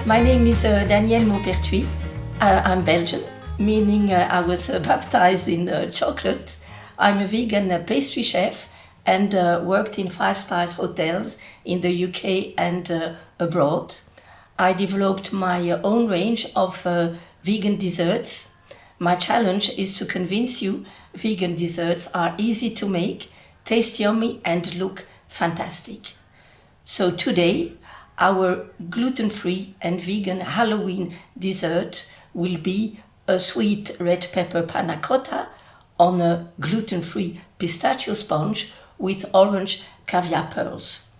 My name is Danielle Maupertuis. I'm Belgian, meaning I was baptized in chocolate. I'm a vegan pastry chef and worked in 5-star hotels in the UK and abroad. I developed my own range of vegan desserts. My challenge is to convince you vegan desserts are easy to make, taste yummy and look fantastic. So today, our gluten-free and vegan Halloween dessert will be a sweet red pepper panna cotta on a gluten-free pistachio sponge with orange caviar pearls.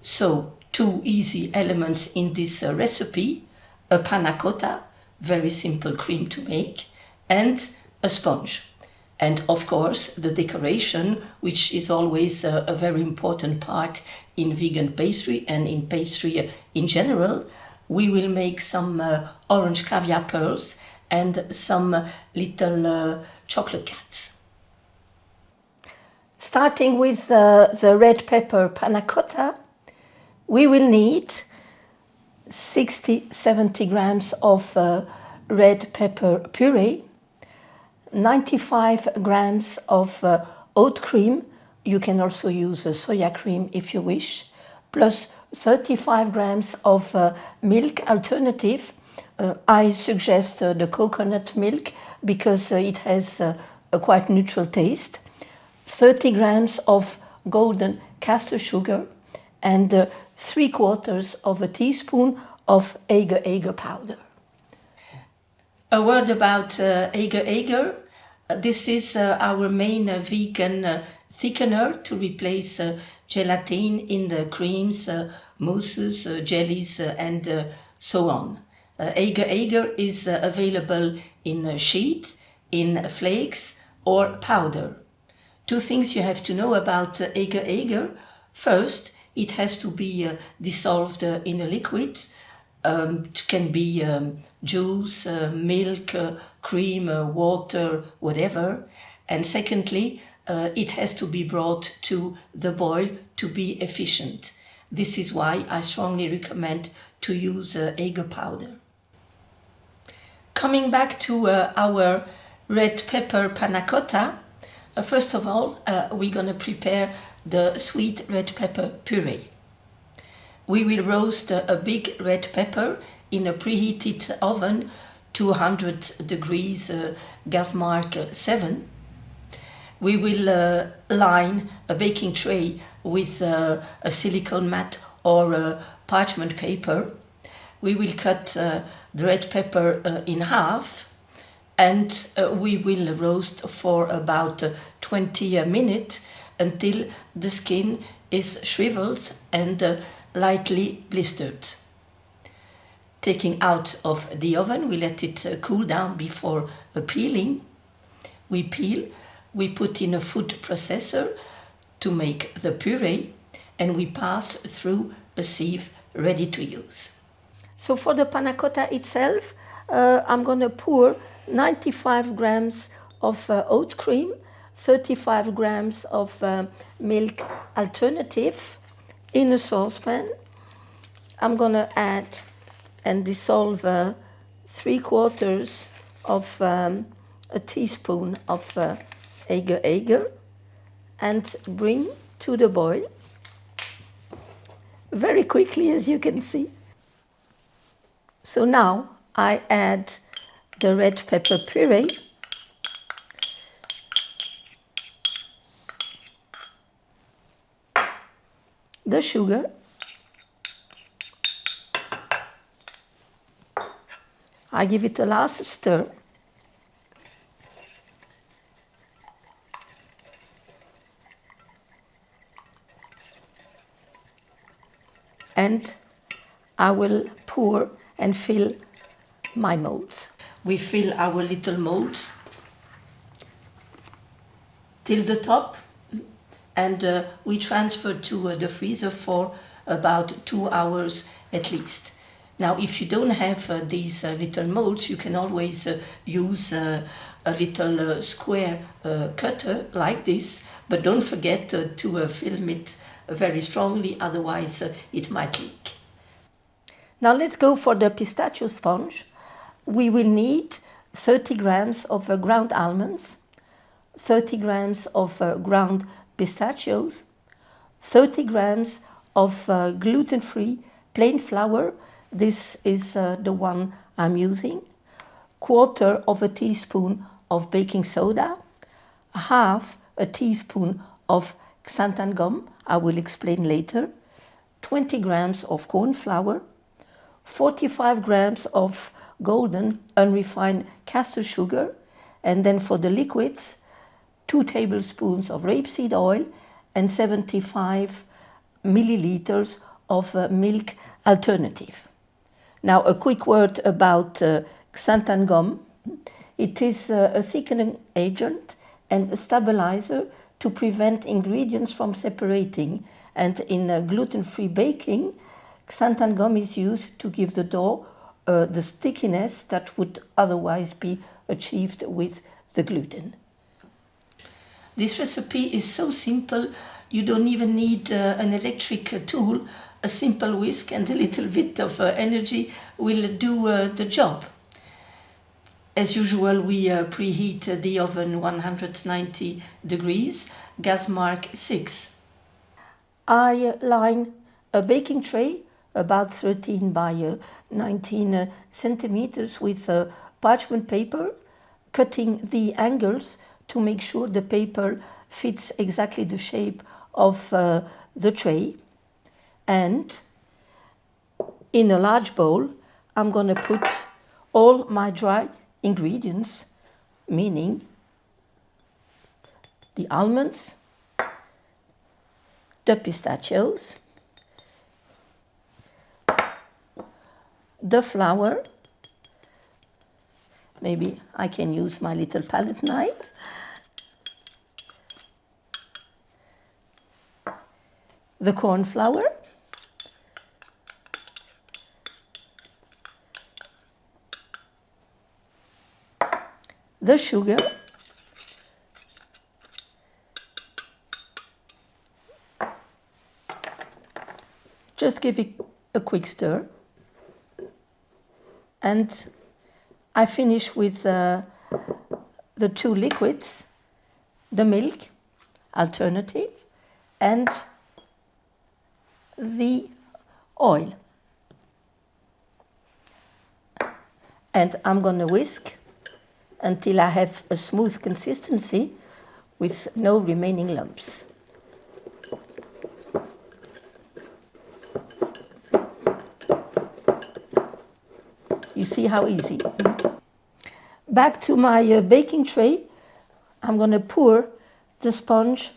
So, two easy elements in this recipe: a panna cotta, very simple cream to make, and a sponge. And of course, the decoration, which is always a very important part in vegan pastry and in pastry in general. We will make some orange caviar pearls and some little chocolate cats. Starting with the red pepper panna cotta, we will need 60-70 grams of red pepper puree, 95 grams of oat cream. You can also use soya cream if you wish, plus 35 grams of milk alternative. I suggest the coconut milk because it has a quite neutral taste. 30 grams of golden castor sugar and 3/4 of a teaspoon of agar-agar powder. A word about agar-agar. This is our main vegan thickener to replace gelatin in the creams, mousses, jellies, and so on. Agar-agar is available in sheet, in flakes, or powder. Two things you have to know about agar-agar. First, it has to be dissolved in a liquid. It can be juice, milk, cream, water, whatever. And secondly, it has to be brought to the boil to be efficient. This is why I strongly recommend to use agar powder. Coming back to our red pepper panna cotta, first of all, we're going to prepare the sweet red pepper puree. We will roast a big red pepper in a preheated oven, 200 degrees, gas mark 7. We will line a baking tray with a silicone mat or a parchment paper. We will cut the red pepper in half, and we will roast for about 20 minutes until the skin is shriveled and lightly blistered. Taking out of the oven, we let it cool down before peeling. We peel. We put in a food processor to make the puree, and we pass through a sieve ready to use. So for the panna cotta itself, I'm going to pour 95 grams of oat cream, 35 grams of milk alternative in a saucepan. I'm going to add and dissolve 3/4 of a teaspoon of agar-agar and bring to the boil very quickly, as you can see. So now I add the red pepper puree, the sugar, I give it a last stir, and I will pour and fill my molds. We fill our little molds till the top, and we transfer to the freezer for about 2 hours at least. Now, if you don't have these little molds, you can always use a little square cutter like this, but don't forget to film it very strongly, otherwise it might leak. Now let's go for the pistachio sponge. We will need 30 grams of ground almonds, 30 grams of ground pistachios, 30 grams of gluten-free plain flour. This is the one I'm using. Quarter of a teaspoon of baking soda, half a teaspoon of xanthan gum, I will explain later, 20 grams of corn flour, 45 grams of golden unrefined castor sugar, and then for the liquids, 2 tablespoons of rapeseed oil and 75 milliliters of milk alternative. Now a quick word about xanthan gum. It is a thickening agent and a stabilizer to prevent ingredients from separating, and in gluten-free baking, xanthan gum is used to give the dough the stickiness that would otherwise be achieved with the gluten. This recipe is so simple, you don't even need an electric tool. A simple whisk and a little bit of energy will do the job. As usual, we preheat the oven 190 degrees, gas mark 6. I line a baking tray about 13 by 19 centimeters with parchment paper, cutting the angles to make sure the paper fits exactly the shape of the tray. And in a large bowl, I'm going to put all my dry ingredients, meaning the almonds, the pistachios, the flour, maybe I can use my little palette knife, the corn flour, the sugar, just give it a quick stir, and I finish with the 2 liquids, the milk alternative and the oil. And I'm going to whisk until I have a smooth consistency with no remaining lumps. You see how easy. Back to my baking tray, I'm going to pour the sponge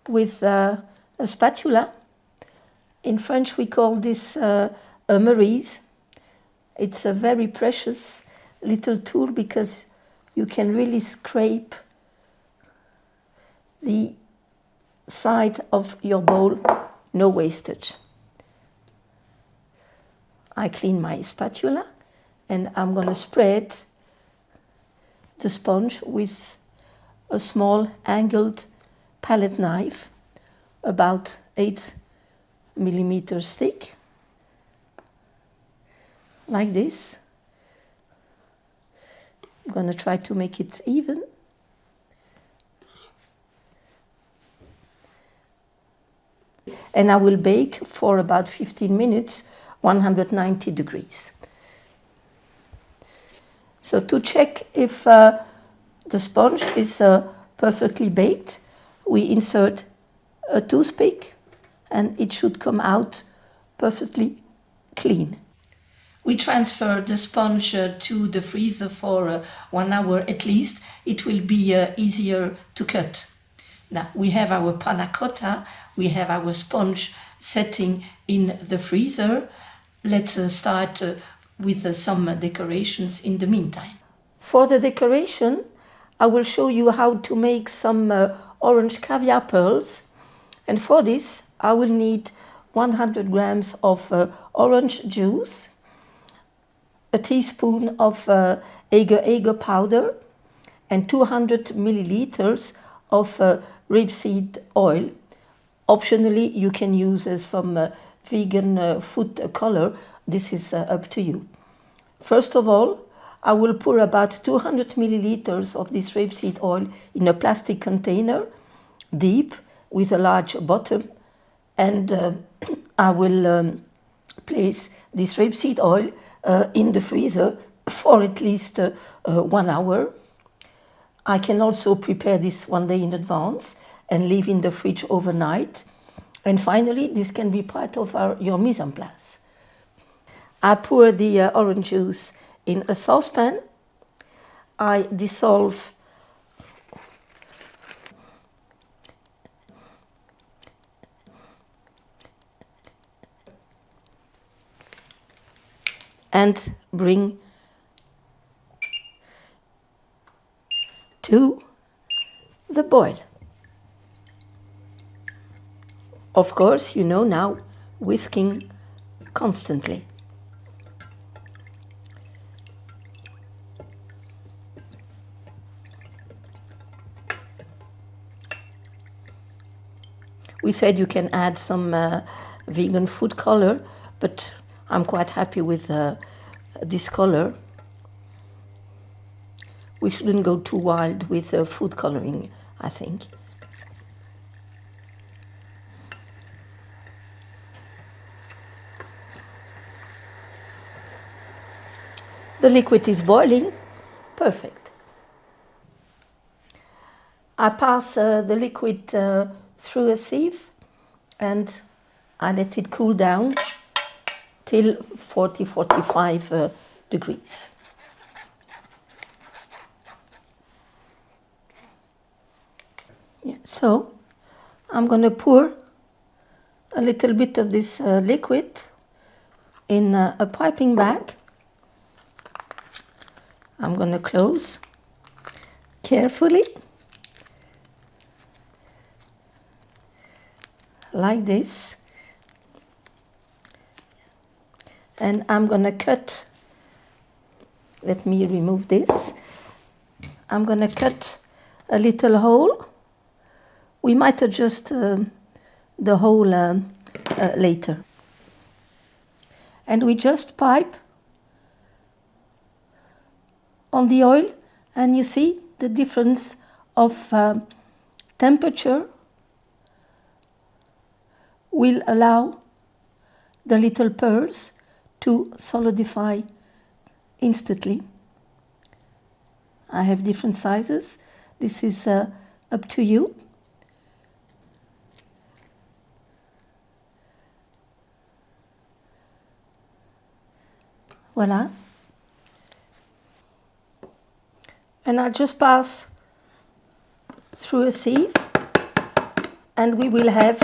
with a spatula. In French we call this a marise. It's a very precious little tool because you can really scrape the side of your bowl, no wastage. I clean my spatula and I'm going to spread the sponge with a small angled palette knife, about 8 millimeters thick, like this. I'm going to try to make it even. And I will bake for about 15 minutes, 190 degrees. So to check if the sponge is perfectly baked, we insert a toothpick and it should come out perfectly clean. We transfer the sponge to the freezer for 1 hour at least. It will be easier to cut. Now we have our panna cotta, we have our sponge setting in the freezer. Let's start with some decorations in the meantime. For the decoration, I will show you how to make some orange caviar pearls. And for this, I will need 100 grams of orange juice, a teaspoon of agar-agar powder, and 200 milliliters of rapeseed oil. Optionally, you can use some vegan food color, this is up to you. First of all, I will pour about 200 milliliters of this rapeseed oil in a plastic container, deep, with a large bottom, and I will place this rapeseed oil in the freezer for at least 1 hour. I can also prepare this one day in advance and leave in the fridge overnight. And finally, this can be part of your mise en place. I pour the orange juice in a saucepan. I dissolve and bring to the boil. Of course, you know now, whisking constantly. We said you can add some vegan food color, but I'm quite happy with this color. We shouldn't go too wild with food coloring, I think. The liquid is boiling. Perfect. I pass the liquid through a sieve and I let it cool down till 40-45 degrees. Yeah, so I'm going to pour a little bit of this liquid in a piping bag. I'm going to close carefully, like this. And I'm going to cut, let me remove this. I'm going to cut a little hole. We might adjust the hole later. And we just pipe on the oil, and you see the difference of temperature will allow the little pearls to solidify instantly. I have different sizes. This is up to you. Voila. And I just pass through a sieve, and we will have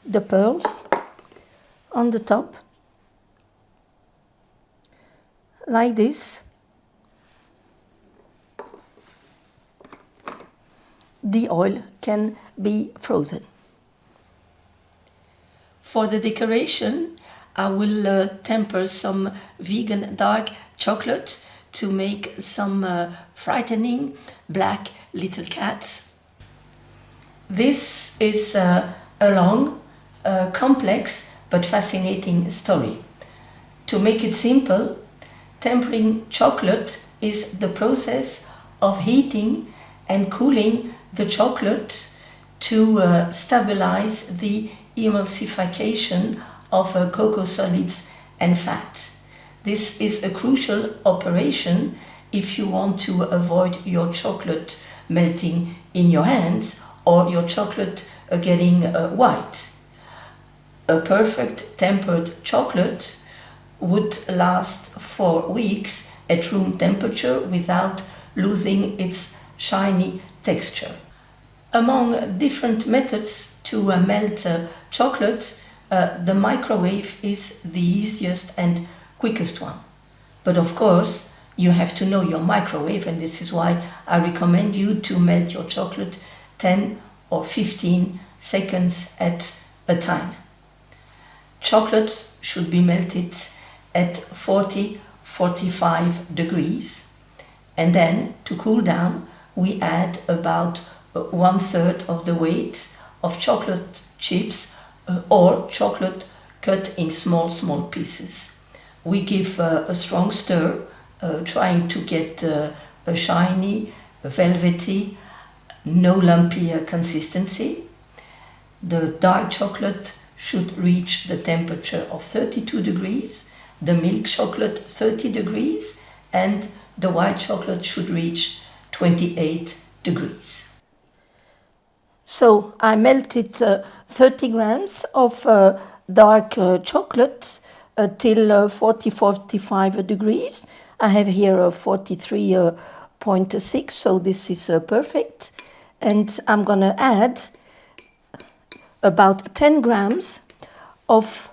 the pearls on the top, like this. The oil can be frozen. For the decoration, I will temper some vegan dark chocolate to make some frightening black little cats. This is a long, complex but fascinating story. To make it simple, tempering chocolate is the process of heating and cooling the chocolate to stabilize the emulsification of cocoa solids and fat. This is a crucial operation if you want to avoid your chocolate melting in your hands or your chocolate getting white. A perfect tempered chocolate would last for weeks at room temperature without losing its shiny texture. Among different methods to melt chocolate, the microwave is the easiest and quickest one. But of course, you have to know your microwave, and this is why I recommend you to melt your chocolate 10 or 15 seconds at a time. Chocolates should be melted at 40-45 degrees, and then to cool down we add about 1/3 of the weight of chocolate chips or chocolate cut in small pieces. We give a strong stir, trying to get a shiny, velvety, no lumpy consistency. The dark chocolate should reach the temperature of 32 degrees, the milk chocolate 30 degrees, and the white chocolate should reach 28 degrees. So I melted 30 grams of dark chocolate till 40-45 degrees. I have here 43.6, so this is perfect. And I'm going to add about 10 grams of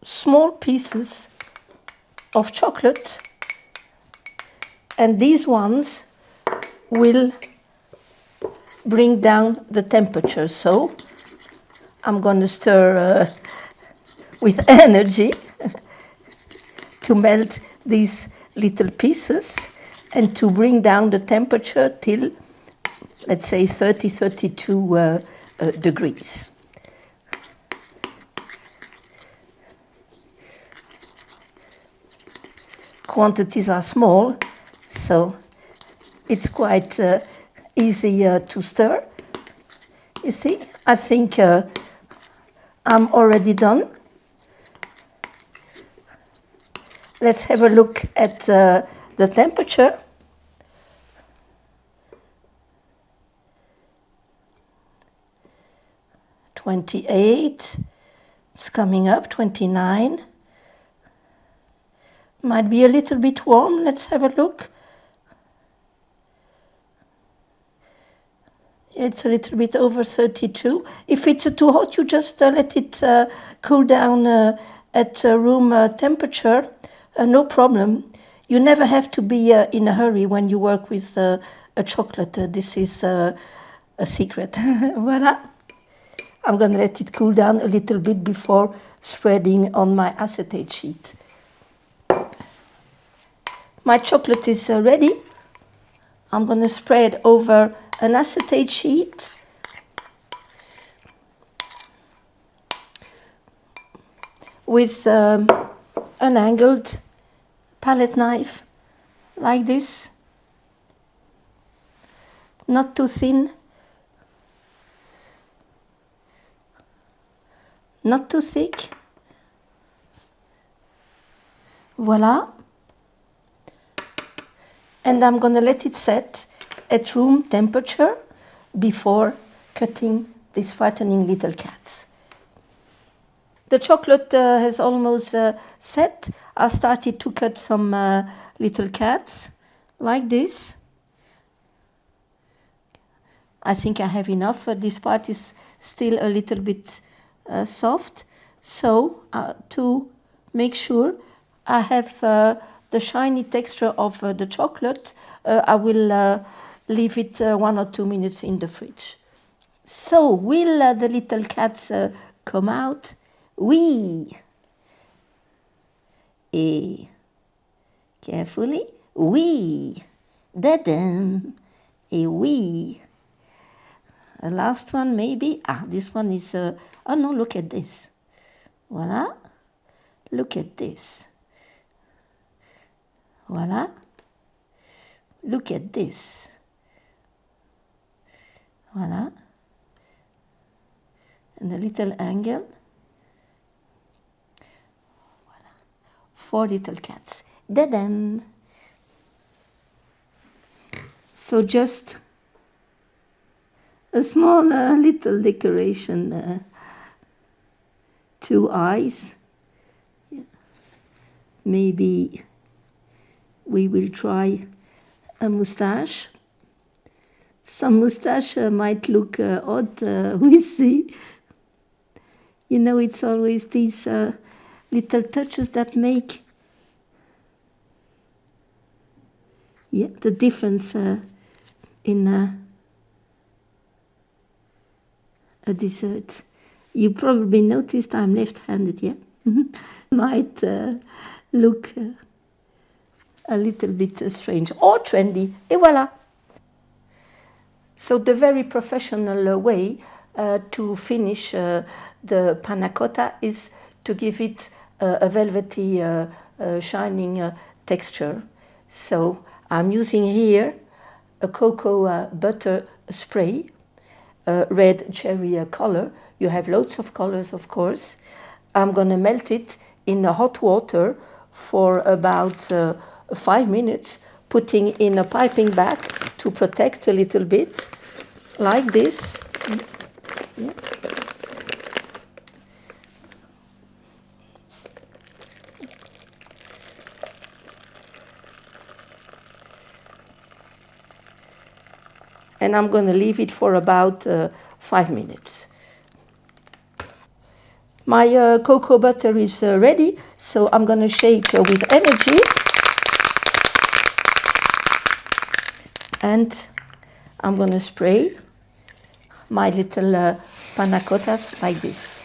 small pieces of chocolate, and these ones will bring down the temperature. So I'm going to stir with energy to melt these little pieces and to bring down the temperature till, let's say, 30-32 degrees. Quantities are small, so it's quite easy to stir. You see, I think I'm already done. Let's have a look at the temperature. "28, it's coming up, 29. Might be a little bit warm. Let's have a look. It's a little bit over 32. If it's too hot, you just let it cool down at room temperature. No problem. You never have to be in a hurry when you work with a chocolate. This is a secret. Voila. I'm going to let it cool down a little bit before spreading on my acetate sheet. My chocolate is ready. I'm going to spread over an acetate sheet. With an angled palette knife, like this. Not too thin. Not too thick. Voila. And I'm going to let it set at room temperature before cutting these fattening little cats. The chocolate has almost set. I started to cut some little cats like this. I think I have enough. This part is still a little bit soft. So to make sure I have the shiny texture of the chocolate, I will leave it 1 or 2 minutes in the fridge. So will the little cats come out? Oui. Et carefully. Oui. Da-dum. Et oui. The last one maybe. This one is... oh no, look at this. Voila. Look at this. Voila. Look at this. Voila. And a little angle. Voila. 4 little cats. Da-dum. So just a small little decoration. 2 eyes. Maybe we will try a moustache. Some moustache might look odd, we see. You know, it's always these little touches that make the difference in a dessert. You probably noticed I'm left-handed, yeah? Might look a little bit strange or trendy. Et voilà! So the very professional way to finish the panna cotta is to give it a velvety, shining texture. So I'm using here a cocoa butter spray, red cherry color. You have loads of colors, of course. I'm going to melt it in hot water for about 5 minutes, putting in a piping bag to protect a little bit, like this. Yeah. And I'm going to leave it for about 5 minutes. My cocoa butter is ready, so I'm going to shake with energy. And I'm going to spray my little panna cottas like this.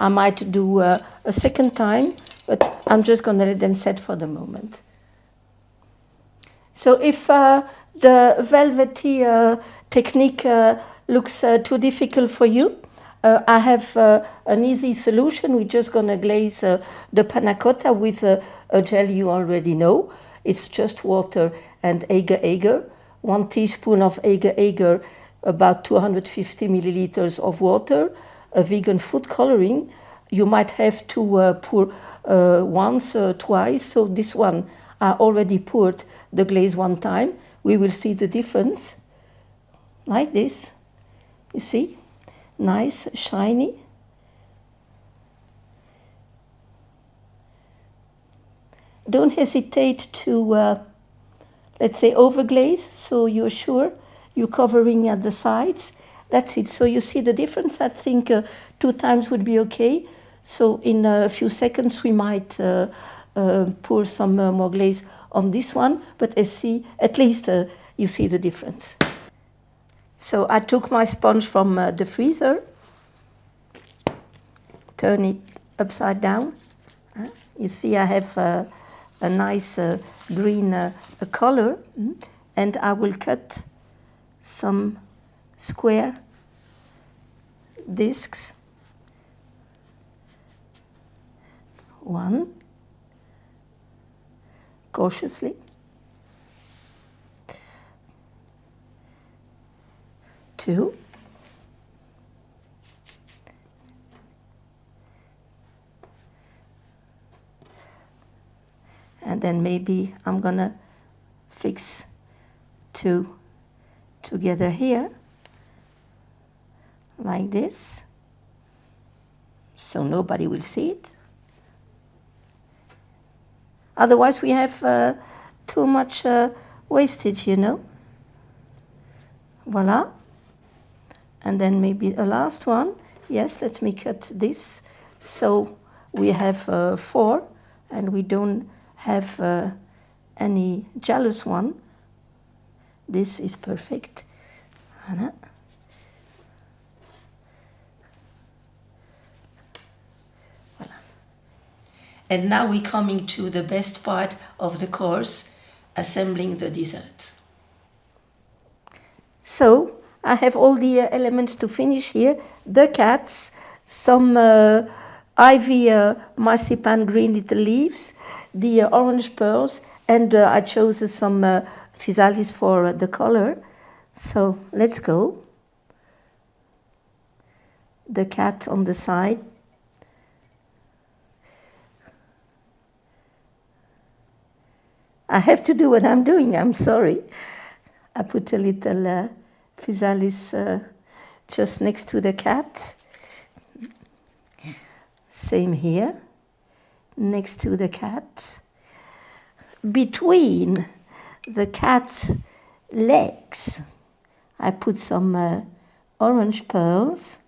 I might do a second time, but I'm just going to let them set for the moment. So if the velvety technique looks too difficult for you, I have an easy solution. We're just going to glaze the panna cotta with a gel you already know. It's just water and agar-agar. 1 teaspoon of agar-agar, about 250 milliliters of water, a vegan food coloring. You might have to pour once or twice. So this one, I already poured the glaze 1 time. We will see the difference. Like this. You see? Nice, shiny. Don't hesitate to, let's say, overglaze, so you're sure you're covering at the sides. That's it. So you see the difference. I think 2 times would be okay. So in a few seconds we might pour some more glaze on this one, but at least you see the difference. So I took my sponge from the freezer, turn it upside down. You see I have a nice green color, and I will cut some square discs. 1, cautiously. 2. And then maybe I'm gonna fix 2 together here, like this, so nobody will see it. Otherwise we have too much wastage, you know. Voila. And then maybe a last one. Yes, let me cut this. So we have 4, and we don't have any jealous one. This is perfect. Voilà. And now we're coming to the best part of the course, assembling the dessert. So I have all the elements to finish here. The cats, some ivy marzipan green little leaves, the orange pearls, and I chose some physalis for the color. So let's go. The cat on the side. I have to do what I'm doing, I'm sorry. I put a little physalis just next to the cat. Same here, next to the cat. Between the cat's legs, I put some orange pearls.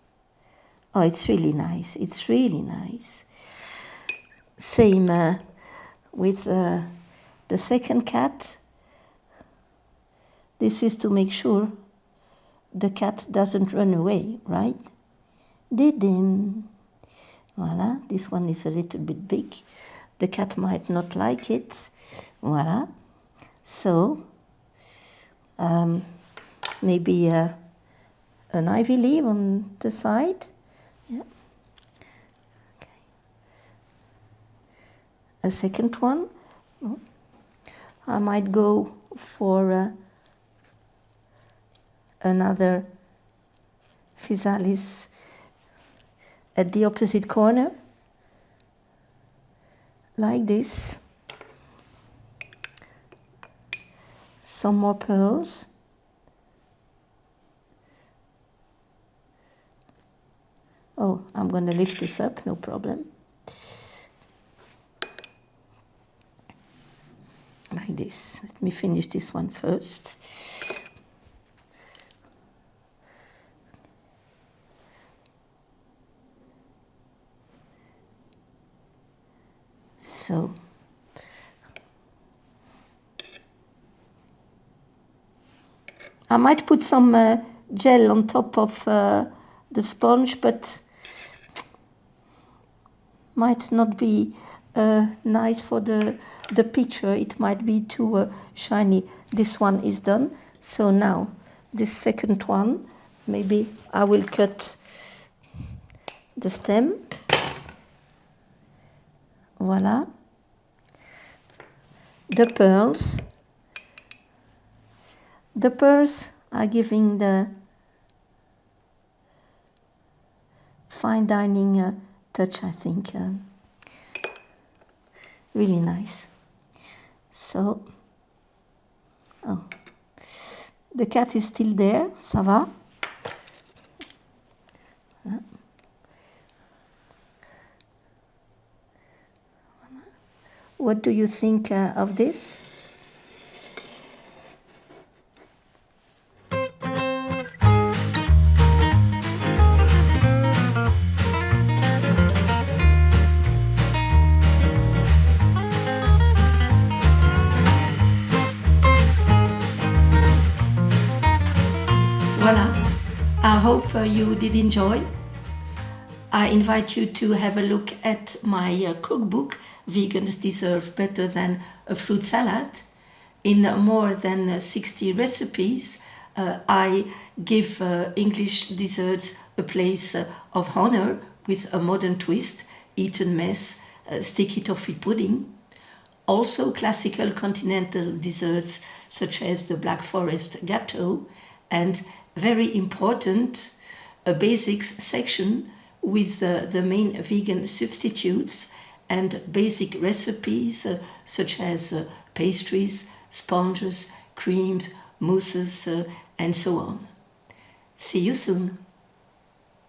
Oh, it's really nice, it's really nice. Same with the second cat. This is to make sure the cat doesn't run away, right? Did him. Voila, this one is a little bit big. The cat might not like it. Voila. So, maybe an ivy leaf on the side. Yeah. Okay. A second one. I might go for another physalis at the opposite corner, like this. Some more pearls. Oh, I'm going to lift this up, no problem. Like this. Let me finish this one first. So, I might put some gel on top of the sponge, but might not be nice for the picture. It might be too shiny. This one is done. So now, this second one, maybe I will cut the stem. Voila. The pearls. The pearls are giving the fine dining touch, I think. Really nice. So, oh, the cat is still there, ça va? What do you think of this? Voila, I hope you did enjoy. I invite you to have a look at my cookbook, Vegans Deserve Better Than a Fruit Salad. In more than 60 recipes, I give English desserts a place of honor with a modern twist, Eton mess, sticky toffee pudding. Also classical continental desserts such as the Black Forest Gâteau, and very important, a basics section with the main vegan substitutes and basic recipes such as pastries, sponges, creams, mousses, and so on. See you soon.